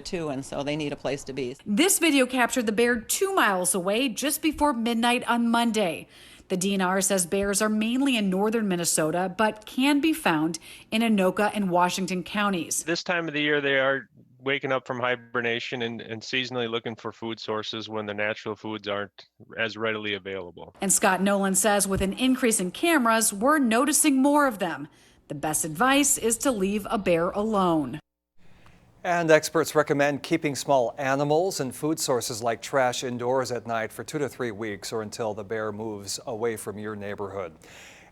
too, and so they need a place to be. This video captured the bear 2 miles away just before midnight on Monday. The DNR says bears are mainly in northern Minnesota, but can be found in Anoka and Washington counties. This time of the year, they are waking up from hibernation and seasonally looking for food sources when the natural foods aren't as readily available. And Scott Nolan says with an increase in cameras, we're noticing more of them. The best advice is to leave a bear alone. And experts recommend keeping small animals and food sources like trash indoors at night for 2 to 3 weeks or until the bear moves away from your neighborhood.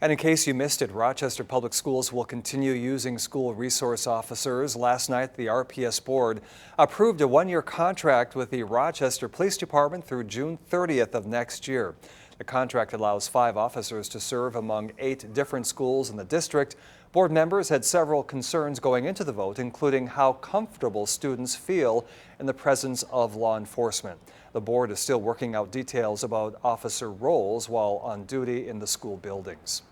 And in case you missed it, Rochester Public Schools will continue using school resource officers. Last night, the RPS board approved a 1-year contract with the Rochester Police Department through June 30th of next year. The contract allows 5 officers to serve among 8 different schools in the district. Board members had several concerns going into the vote, including how comfortable students feel in the presence of law enforcement. The board is still working out details about officer roles while on duty in the school buildings.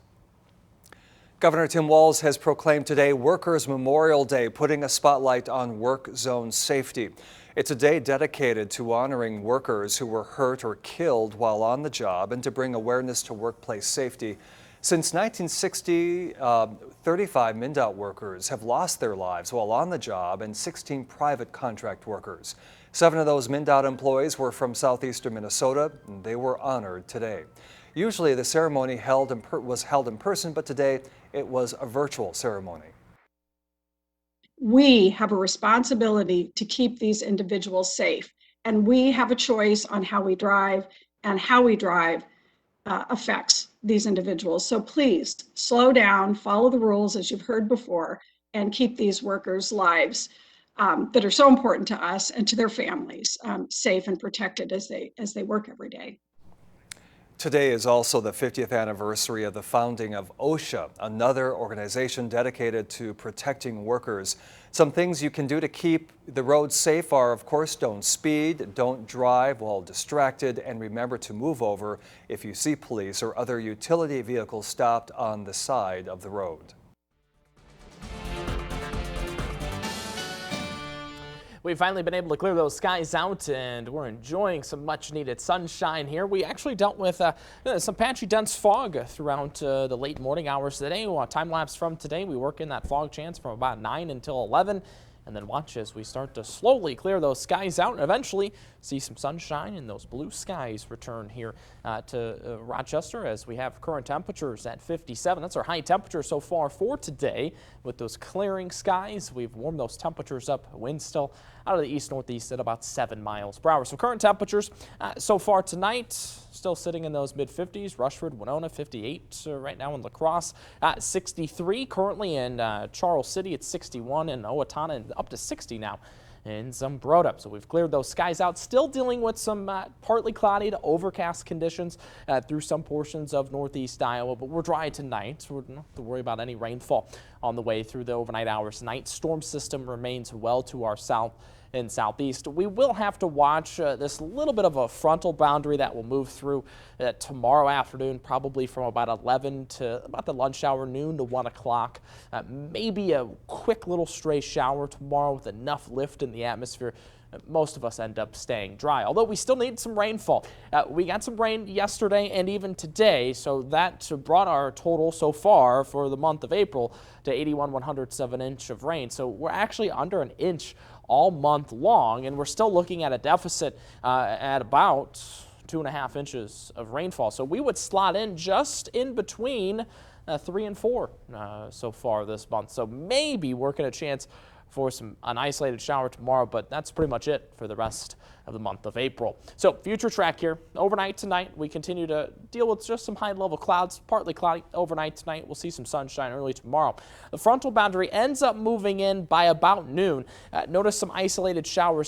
Governor Tim Walz has proclaimed today Workers' Memorial Day, putting a spotlight on work zone safety. It's a day dedicated to honoring workers who were hurt or killed while on the job and to bring awareness to workplace safety. Since 1960, 35 MnDOT workers have lost their lives while on the job and 16 private contract workers. 7 of those MnDOT employees were from southeastern Minnesota, and they were honored today. Usually the ceremony was held in person, but today it was a virtual ceremony. We have a responsibility to keep these individuals safe, and we have a choice on how we drive, and how we drive affects these individuals. So please slow down, follow the rules as you've heard before, and keep these workers' lives that are so important to us and to their families safe and protected as they work every day. Today is also the 50th anniversary of the founding of OSHA, another organization dedicated to protecting workers. Some things you can do to keep the roads safe are, of course, don't speed, don't drive while distracted, and remember to move over if you see police or other utility vehicles stopped on the side of the road. We've finally been able to clear those skies out, and we're enjoying some much-needed sunshine here. We actually dealt with some patchy, dense fog throughout the late morning hours today. Time-lapse from today, we work in that fog chance from about 9 until 11. And then watch as we start to slowly clear those skies out and eventually see some sunshine and those blue skies return here to Rochester as we have current temperatures at 57. That's our high temperature so far for today. With those clearing skies, we've warmed those temperatures up. Wind still out of the east-northeast at about 7 miles per hour. So current temperatures so far tonight, still sitting in those mid-50s. Rushford, Winona, 58 right now in La Crosse. 63 currently in Charles City. It's 61 in Owatonna and up to 60 now in Zumbrota. So we've cleared those skies out. Still dealing with some partly cloudy to overcast conditions through some portions of northeast Iowa, but we're dry tonight, so we don't have to worry about any rainfall on the way through the overnight hours tonight. Storm system remains well to our south and southeast. We will have to watch this little bit of a frontal boundary that will move through tomorrow afternoon, probably from about 11 to about the lunch hour, noon to 1 o'clock. Maybe a quick little stray shower tomorrow with enough lift in the atmosphere. Most of us end up staying dry, although we still need some rainfall. We got some rain yesterday and even today, so that brought our total so far for the month of April to 81/107 inch of rain. So we're actually under an inch all month long, and we're still looking at a deficit at about 2.5 inches of rainfall. So we would slot in just in between 3 and 4 so far this month. So maybe working a chance for an isolated shower tomorrow, but that's pretty much it for the rest of the month of April. So future track here. Overnight tonight, we continue to deal with just some high-level clouds, partly cloudy overnight tonight. We'll see some sunshine early tomorrow. The frontal boundary ends up moving in by about noon. Notice some isolated showers